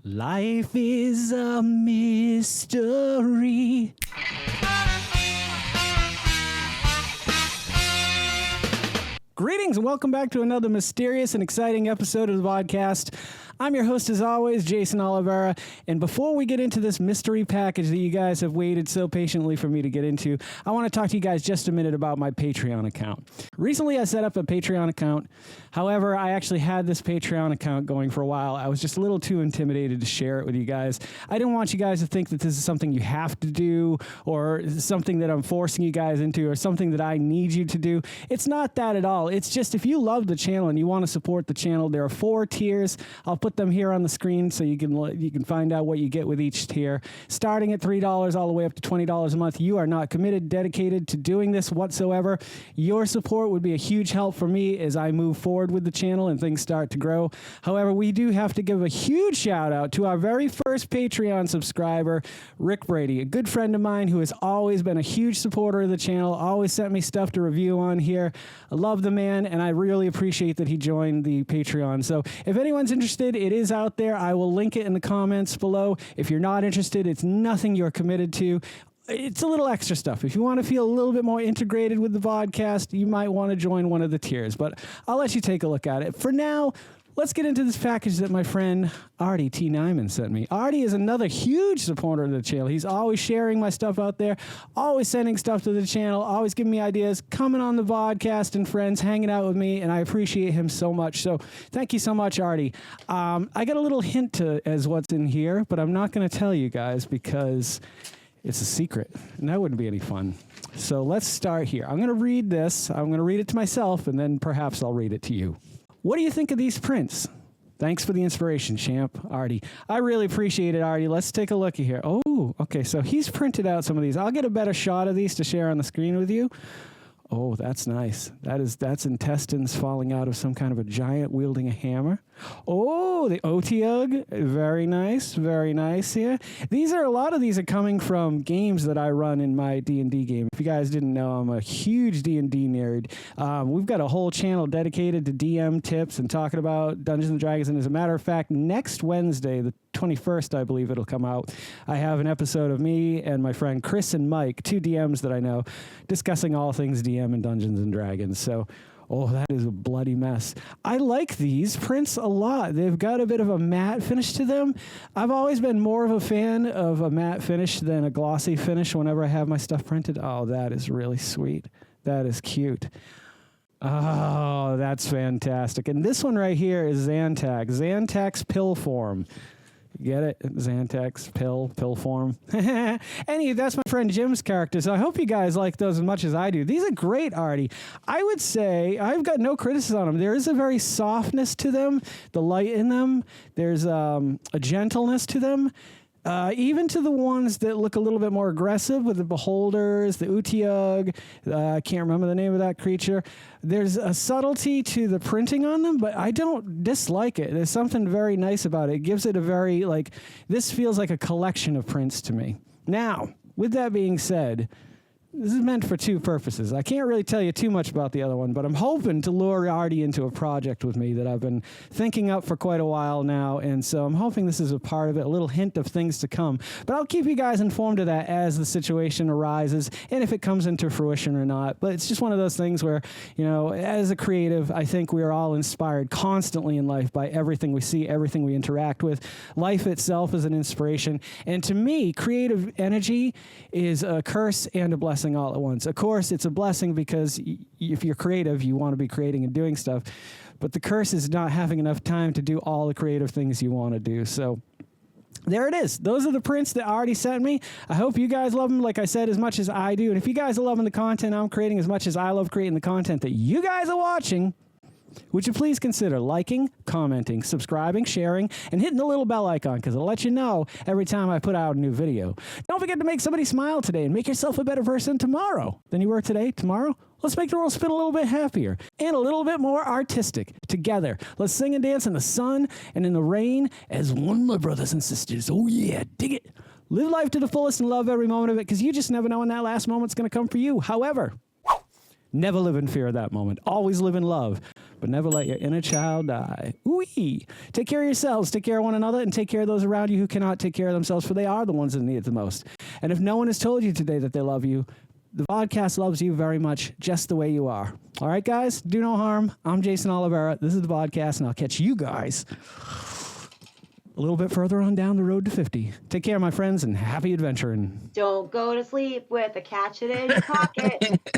Life is a mystery. Greetings and welcome back to another mysterious and exciting episode of the Vodkast. I'm your host, as always, Geycen Oliveira. And before we get into this mystery package that you guys have waited so patiently for me to get into, I want to talk to you guys just a minute about my Patreon account. Recently, I set up a Patreon account. However, I actually had this Patreon account going for a while. I was just a little too intimidated to share it with you guys. I didn't want you guys to think that this is something you have to do or something that I'm forcing you guys into or something that I need you to do. It's not that at all. It's just if you love the channel and you want to support the channel, there are 4 tiers. I'll put them here on the screen so you can find out what you get with each tier. Starting at $3 all the way up to $20 a month. You are not committed, dedicated to doing this whatsoever. Your support would be a huge help for me as I move forward with the channel and things start to grow. However, we do have to give a huge shout out to our very first Patreon subscriber, Rick Brady, a good friend of mine who has always been a huge supporter of the channel, always sent me stuff to review on here. I love the man, and I really appreciate that he joined the Patreon. So if anyone's interested, it is out there. I will link it in the comments below. If you're not interested, it's nothing you're committed to. It's a little extra stuff. If you want to feel a little bit more integrated with the podcast, you might want to join one of the tiers, but I'll let you take a look at it. For now, let's get into this package that my friend Artie T. Nyman sent me. Artie is another huge supporter of the channel. He's always sharing my stuff out there, always sending stuff to the channel, always giving me ideas, coming on the podcast and friends, hanging out with me, and I appreciate him so much. So thank you so much, Artie. I got a little hint as what's in here, but I'm not going to tell you guys because it's a secret, and that wouldn't be any fun. So let's start here. I'm going to read this. I'm going to read it to myself, and then perhaps I'll read it to you. What do you think of these prints? Thanks for the inspiration, champ, Artie. I really appreciate it, Artie. Let's take a look here. Oh, okay, so he's printed out some of these. I'll get a better shot of these to share on the screen with you. Oh, that's nice. That's intestines falling out of some kind of a giant wielding a hammer. Oh, the Otiug. Very nice. Very nice here. A lot of these are coming from games that I run in my D&D game. If you guys didn't know, I'm a huge D&D nerd. We've got a whole channel dedicated to DM tips and talking about Dungeons & Dragons. And as a matter of fact, next Wednesday, the 21st, I believe it'll come out, I have an episode of me and my friend Chris and Mike, 2 DMs that I know, discussing all things DM and Dungeons & Dragons. So, oh, that is a bloody mess. I like these prints a lot. They've got a bit of a matte finish to them. I've always been more of a fan of a matte finish than a glossy finish whenever I have my stuff printed. Oh, that is really sweet. That is cute. Oh, that's fantastic. And this one right here is Zantac. Zantac's pill form. Get it? Zantac, pill form. Anyway, that's my friend Jim's character, so I hope you guys like those as much as I do. These are great, Artie. I would say I've got no criticism on them. There is a very softness to them, the light in them. There's a gentleness to them. Even to the ones that look a little bit more aggressive with the beholders, the Otiug, I can't remember the name of that creature. There's a subtlety to the printing on them, but I don't dislike it. There's something very nice about it. It gives it a very, this feels like a collection of prints to me. Now, with that being said, this is meant for 2 purposes. I can't really tell you too much about the other one, but I'm hoping to lure Artie into a project with me that I've been thinking up for quite a while now, and so I'm hoping this is a part of it, a little hint of things to come. But I'll keep you guys informed of that as the situation arises and if it comes into fruition or not. But it's just one of those things where, as a creative, I think we are all inspired constantly in life by everything we see, everything we interact with. Life itself is an inspiration, and to me, creative energy is a curse and a blessing all at once. Of course, it's a blessing because if you're creative, you want to be creating and doing stuff. But the curse is not having enough time to do all the creative things you want to do. So there it is. Those are the prints that Artie sent me. I hope you guys love them, like I said, as much as I do. And if you guys are loving the content I'm creating as much as I love creating the content that you guys are watching, would you please consider liking, commenting, subscribing, sharing, and hitting the little bell icon because it'll let you know every time I put out a new video. Don't forget to make somebody smile today and make yourself a better person tomorrow than you were today. Tomorrow, let's make the world spin a little bit happier and a little bit more artistic together. Let's sing and dance in the sun and in the rain as one, my brothers and sisters. Oh yeah, dig it. Live life to the fullest and love every moment of it because you just never know when that last moment's going to come for you. However, Never live in fear of that moment. Always live in love, but never let your inner child die. Ooh-wee. Take care of yourselves, take care of one another, and take care of those around you who cannot take care of themselves, for they are the ones that need it the most. And if no one has told you today that they love you, the Vodkast loves you very much just the way you are. All right, guys? Do no harm. I'm Geycen Oliveira. This is the Vodkast, and I'll catch you guys a little bit further on down the road to 50. Take care, my friends, and happy adventuring. Don't go to sleep with a catch it in your pocket.